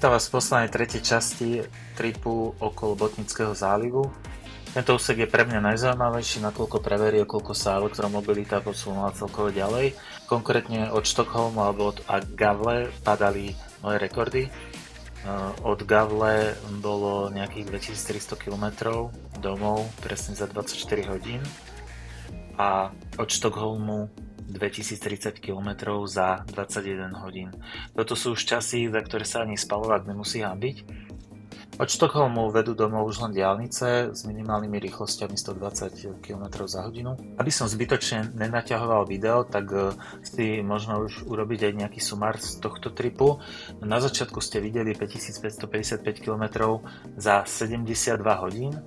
Vítam vás v poslednej tretej časti tripu okolo Botnického zálivu. Tento úsek je pre mňa najzaujímavejší, nakoľko preverí, koľko sa elektromobilita posunula celkovo ďalej. Konkrétne od Štokholmu alebo od Gavle padali moje rekordy. Od Gavle bolo nejakých 2300 km domov, presne za 24 hodín. A od Štokholmu 2030 km za 21 hodín. Toto sú už časy, za ktoré sa ani spaľovák nemusí hanbiť. Od Štokholmu vedú domov už len diaľnice s minimálnymi rýchlosťami 120 km za hodinu. Aby som zbytočne nenaťahoval video, tak si možno už urobiť aj nejaký sumár z tohto tripu. Na začiatku ste videli 5555 km za 72 hodín,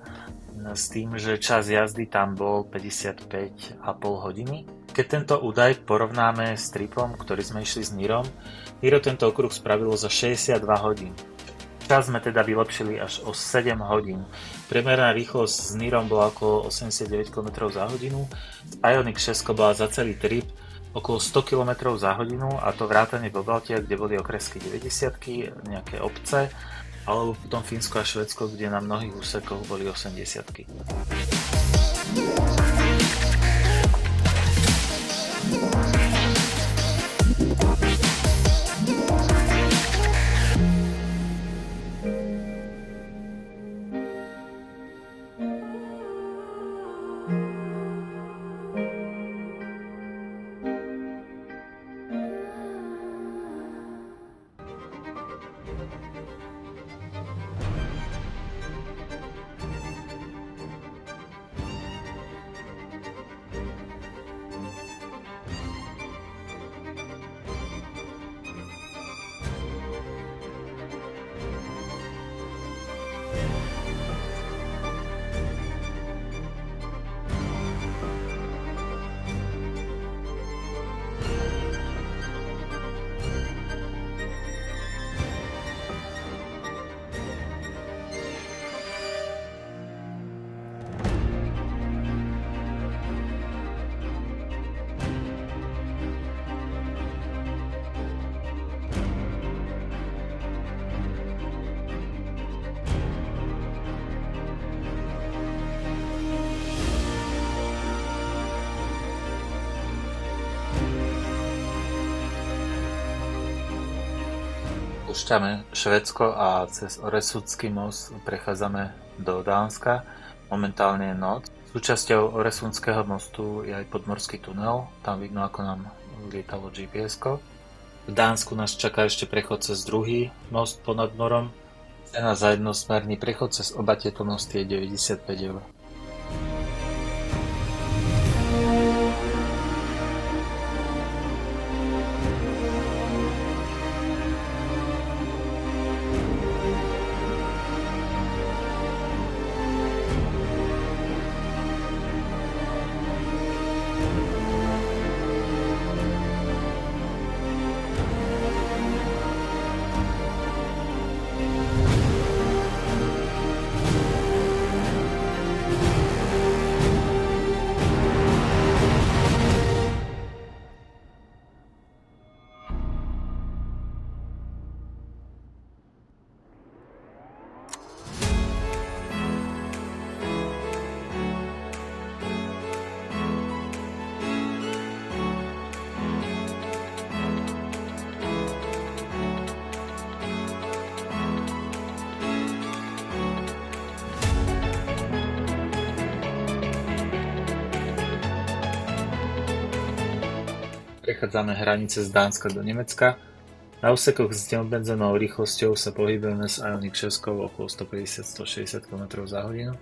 s tým, že čas jazdy tam bol 55,5 hodiny. Keď tento údaj porovnáme s tripom, ktorý sme išli s Nirom, Niro tento okruh spravilo za 62 hodín. Čas sme teda vylepšili až o 7 hodín. Priemerná rýchlosť s Nirom bola okolo 89 km za hodinu, Ioniq 6 bola za celý trip okolo 100 km za hodinu, a to vrátane vo Baltia, kde boli okresky 90-ky, nejaké obce, alebo potom Fínsko a Švédsko, kde na mnohých úsekoch boli 80-ky. Púšťame Švédsko a cez Oresundský most prechádzame do Dánska. Momentálne je noc. Súčasťou Oresundského mostu je aj podmorský tunel. Tam vidno, ako nám lietalo GPS-ko. V Dánsku nás čaká ešte prechod cez druhý most ponad morom. Cena za jednosmerný prechod cez oba tieto mosty je 95 eur. Prechádzame hranice z Dánska do Nemecka. Na úsekoch s neobmedzenou rýchlosťou sa pohybujeme s Ioniq 6 okolo 150-160 km za hodinu.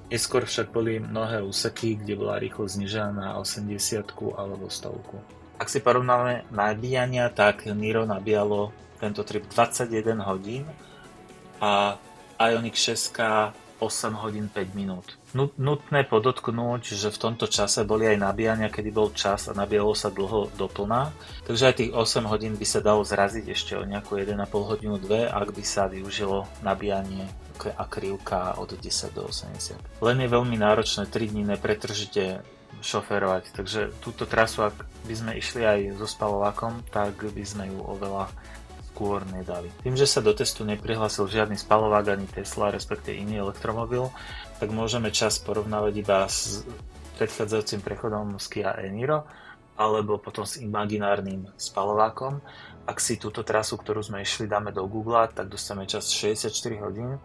Neskôr však boli mnohé úseky, kde bola rýchlosť znižená na 80 alebo 100. Ak si porovnáme nabíjania, tak Niro nabíjalo tento trip 21 hodín a Ioniq 6 8 hodín 5 minút. Nutné podotknúť, že v tomto čase boli aj nabíjania, kedy bol čas a nabíjalo sa dlho doplná, takže aj tých 8 hodín by sa dalo zraziť ešte o nejakú 1,5 hodinu 2, ak by sa využilo nabíjanie a krivka od 10 do 80. Len je veľmi náročné 3 dní nepretržite šoférovať, takže túto trasu, ak by sme išli aj so spalovákom, tak by sme ju oveľa skôr nedali. Tým, že sa do testu neprihlásil žiadny spaľovák ani Tesla, respektíve iný elektromobil, tak môžeme čas porovnávať iba s predchádzajúcim prechodom z Kia e-Niro alebo potom s imaginárnym spaľovákom. Ak si túto trasu, ktorú sme išli, dáme do Google, tak dostaneme čas 64 hodín.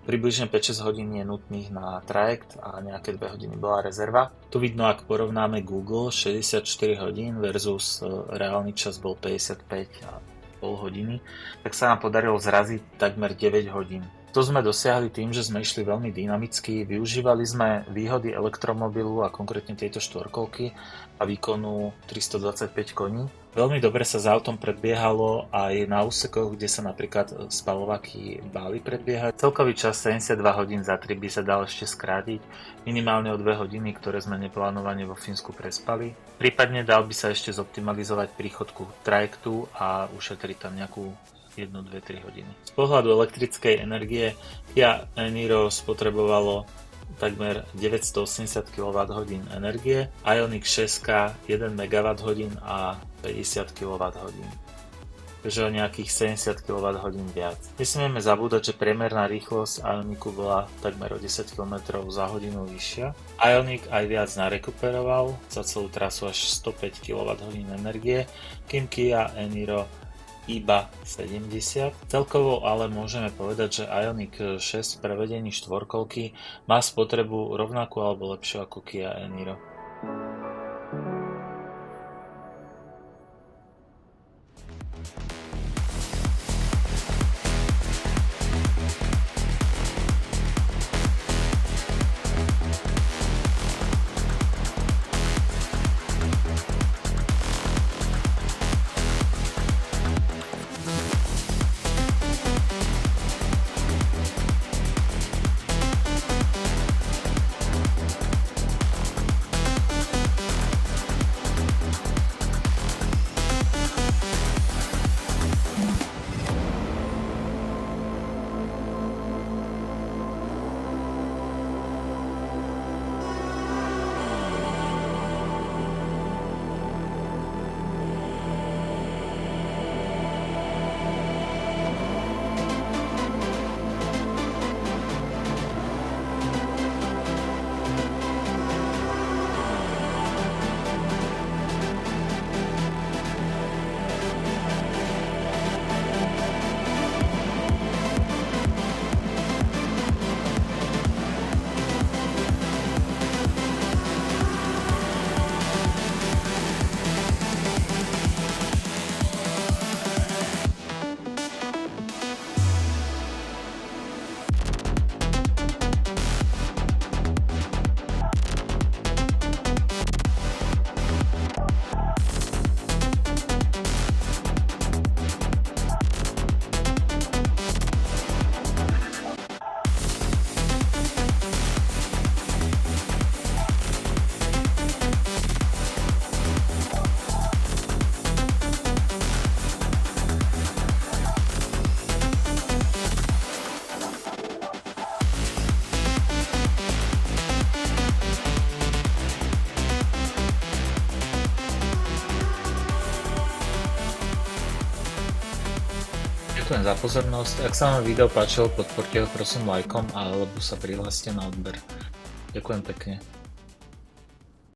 Približne 5-6 hodín je nutných na trajekt a nejaké 2 hodiny bola rezerva. Tu vidno, ak porovnáme Google, 64 hodín versus reálny čas bol 55,5 hodiny, tak sa nám podarilo zraziť takmer 9 hodín. To sme dosiahli tým, že sme išli veľmi dynamicky, využívali sme výhody elektromobilu a konkrétne tejto štvorkolky a výkonu 325 koní. Veľmi dobre sa s autom predbiehalo aj na úsekoch, kde sa napríklad spaľováky báli predbiehať. Celkový čas 72 hodín za trip by sa dal ešte skrátiť, minimálne o 2 hodiny, ktoré sme neplánovane vo Fínsku prespali. Prípadne dal by sa ešte zoptimalizovať príchodku trajektu a ušetriť tam nejakú 1, 2, 3 hodiny. Z pohľadu elektrickej energie Kia e-Niro spotrebovalo takmer 980 kWh energie, Ioniq 6 1 MWh a 50 kWh. Takže o nejakých 70 kWh viac. Nesmieme zabúdať, že priemerná rýchlosť Ioniqu bola takmer o 10 km za hodinu vyššia. Ioniq aj viac narekuperoval, za celú trasu až 105 kWh energie, kým Kia e-Niro iba 70. Celkovo ale môžeme povedať, že Ioniq 6 v prevedení štvorkolky má spotrebu rovnakú alebo lepšiu ako Kia e-Niro. Ďakujem za pozornosť. Ak sa vám video páčilo, podporte ho prosím lajkom alebo sa prihláste na odber. Ďakujem pekne.